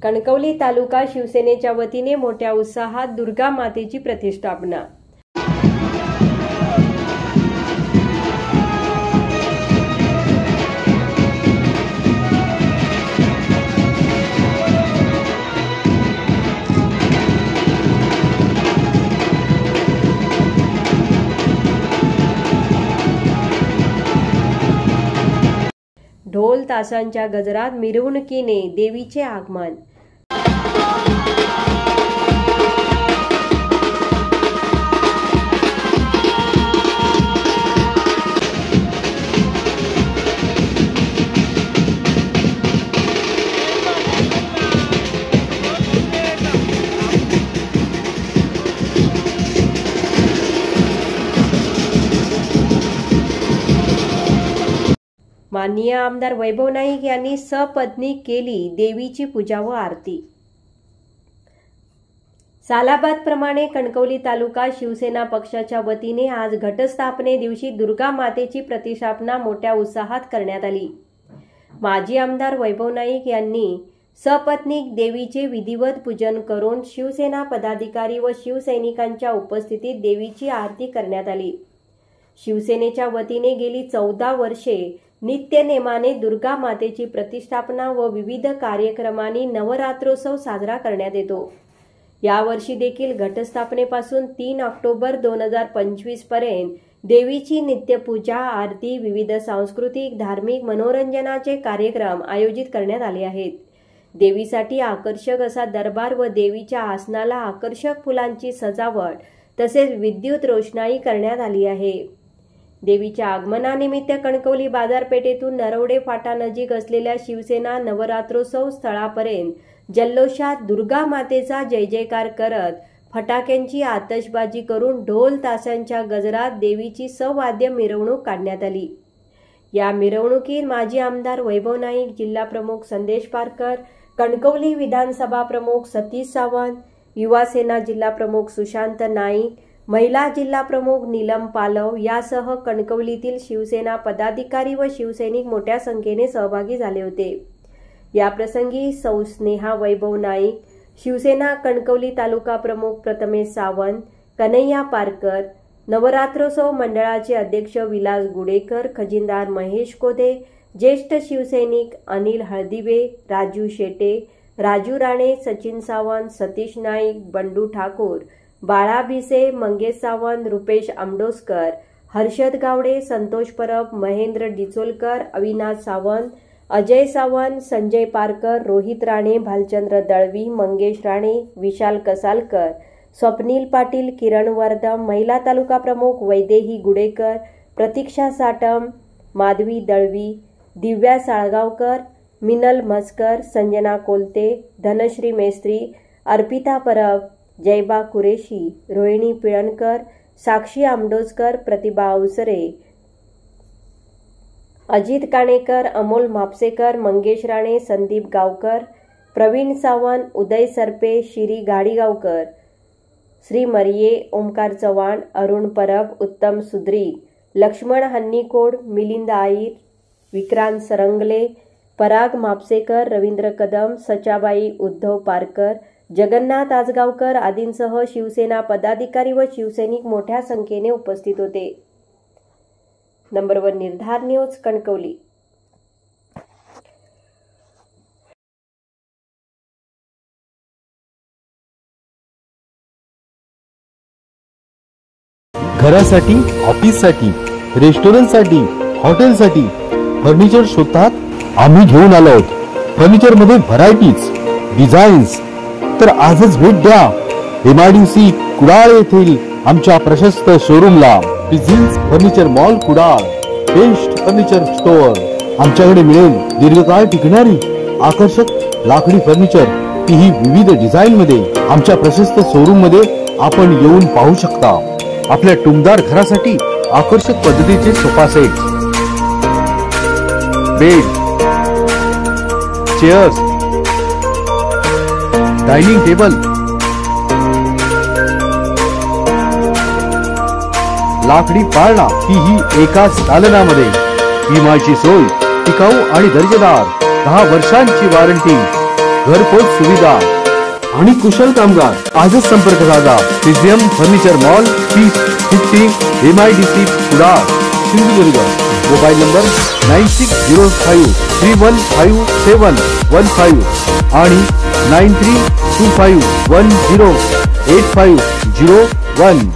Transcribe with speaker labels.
Speaker 1: कणकवली तालुका शिवसेनेच्या वतीने मोठ्या उत्साहात दुर्गा मातेची प्रतिष्ठापना। ढोल ताशांच्या गजरात मिरवणुकीने देवीचे आगमन। माननीय आमदार वैभव नाईक यांनी सपत्नीक केली देवीची पूजा व आरती। सालाबाद प्रमाणे कणकवली तालुका शिवसेना पक्षाच्या वतीने आज घटस्थापने दिवशी दुर्गा मातेची प्रतिष्ठापना मोठ्या उत्साहात करण्यात आली। माजी आमदार वैभव नाईक यांनी सपत्नीक देवीचे विधिवत पूजन करून शिवसेना पदाधिकारी व शिवसैनिकांच्या उपस्थितीत देवीची आरती करण्यात आली। शिवसेनेच्या वतीने गेली 14 वर्षे नित्यनेमाने दुर्गा मातेची प्रतिष्ठापना व विविध कार्यक्रमांनी नवरात्रोत्सव साजरा करण्यात येतो। यावर्षी देखील घटस्थापनेपासून 3 ऑक्टोबर 2025 पर्यंत देवीची नित्यपूजा, आरती, विविध सांस्कृतिक, धार्मिक, मनोरंजनाचे कार्यक्रम आयोजित करण्यात आले आहेत। देवीसाठी आकर्षक असा दरबार व देवीच्या आसनाला आकर्षक फुलांची सजावट तसेच विद्युत रोषणाई करण्यात आली आहे। देवीच्या आगमनानिमित्त कणकवली बाजारपेठेतून नरवडे फाटा नजीक असलेल्या शिवसेना नवरात्रोत्सव स्थळापर्यंत जल्लोषात दुर्गा मातेचा जय जयकार करत फटाक्यांची आतषबाजी करून ढोल ताशांच्या गजरात देवीची सवाद्य मिरवणूक काढण्यात आली। या मिरवणुकीत माजी आमदार वैभव नाईक, जिल्हा प्रमुख संदेश पारकर, कणकवली विधानसभा प्रमुख सतीश सावंत, युवा सेना जिल्हा प्रमुख सुशांत नाईक, महिला जिल्हा प्रमुख नीलम पालव यासह कणकवलीतील शिवसेना पदाधिकारी व शिवसैनिक मोठ्या संख्येने सहभागी झाले होते। या प्रसंगी सौ स्नेहा वैभव नाईक, शिवसेना कणकवली तालुका प्रमुख प्रथमेश सावंत, कन्हैया पारकर, नवरात्रोत्सव मंडळाचे अध्यक्ष विलास गुडेकर, खजिनदार महेश कोदे, ज्येष्ठ शिवसैनिक अनिल हळदिवे, राजू शेटे, राजू राणे, सचिन सावंत, सतीश नाईक, बंडू ठाकूर, बाळा भिसे, मंगेश सावंत, रुपेश आमडोसकर, हर्षद गावडे, संतोष परब, महेंद्र डिचोलकर, अविनाश सावंत, अजय सावंत, संजय पारकर, रोहित राणे, भालचंद्र दळवी, मंगेश राणे, विशाल कसालकर, स्वप्नील पाटील, किरण वर्धम, महिला तालुका प्रमुख वैदेही गुडेकर, प्रतीक्षा साटम, माधवी दळवी, दिव्या साळगावकर, मिनल म्हसकर, संजना कोलते, धनश्री मेस्त्री, अर्पिता परब, जयबा कुरेशी, रोहिणी पिळणकर, साक्षी आमडोसकर, प्रतिभा अवसरे, अजित काणेकर, अमोल म्हापसेकर, मंगेश राणे, संदीप गावकर, प्रवीण सावंत, उदय सरपे, शिरी गाडीगावकर, श्री मरिये, ओमकार चव्हाण, अरुण परब, उत्तम सुद्री, लक्ष्मण हन्नीकोड, मिलिंद आईर, विक्रांत सरंगले, पराग म्हापसेकर, रवींद्र कदम, सचाबाई उद्धव पारकर, जगन्नाथ आजगावकर आदींसह शिवसेना पदाधिकारी व शिवसैनिक मोठ्या संख्येने उपस्थित होते। नंबर 1 निर्धार न्यूज कणकवली।
Speaker 2: घरासाठी, ऑफिससाठी, रेस्टॉरंटसाठी, हॉटेलसाठी फर्निचर शोधतात? आम्ही घेऊन आलो आहोत। फर्निचर मध्ये व्हरायटीज, डिझाईन्स तर आजच भेट द्या MIDC कुडाळ येथील आमच्या प्रशस्त शोरूमला। बिझिन्स furniture mall Kudal, best furniture store. आमच्याकडे मिळेल दीर्घकाळ टिकणारी आकर्षक लाकडी फर्निचर, तीही विविध डिझाईन मध्ये। आमच्या प्रशस्त शोरूम मध्ये आपण येऊन पाहू शकता। आपल्या टुमदार घरासाठी आकर्षक पद्धतीचे sofa set, bed, chairs, dining table, लाकडी पाळणा, तीही एकाच दालनामध्ये। विम्याची सोय, टिकाऊ आणि दर्जेदार 10 वर्षांची वॉरंटी, घरपोच सुविधा आणि कुशल कामगार. आजच संपर्क साधा. PGM furniture mall, 3050 MIDC Kudal, Sindhudurg. Mobile number 9605315715 आणि 9325108501.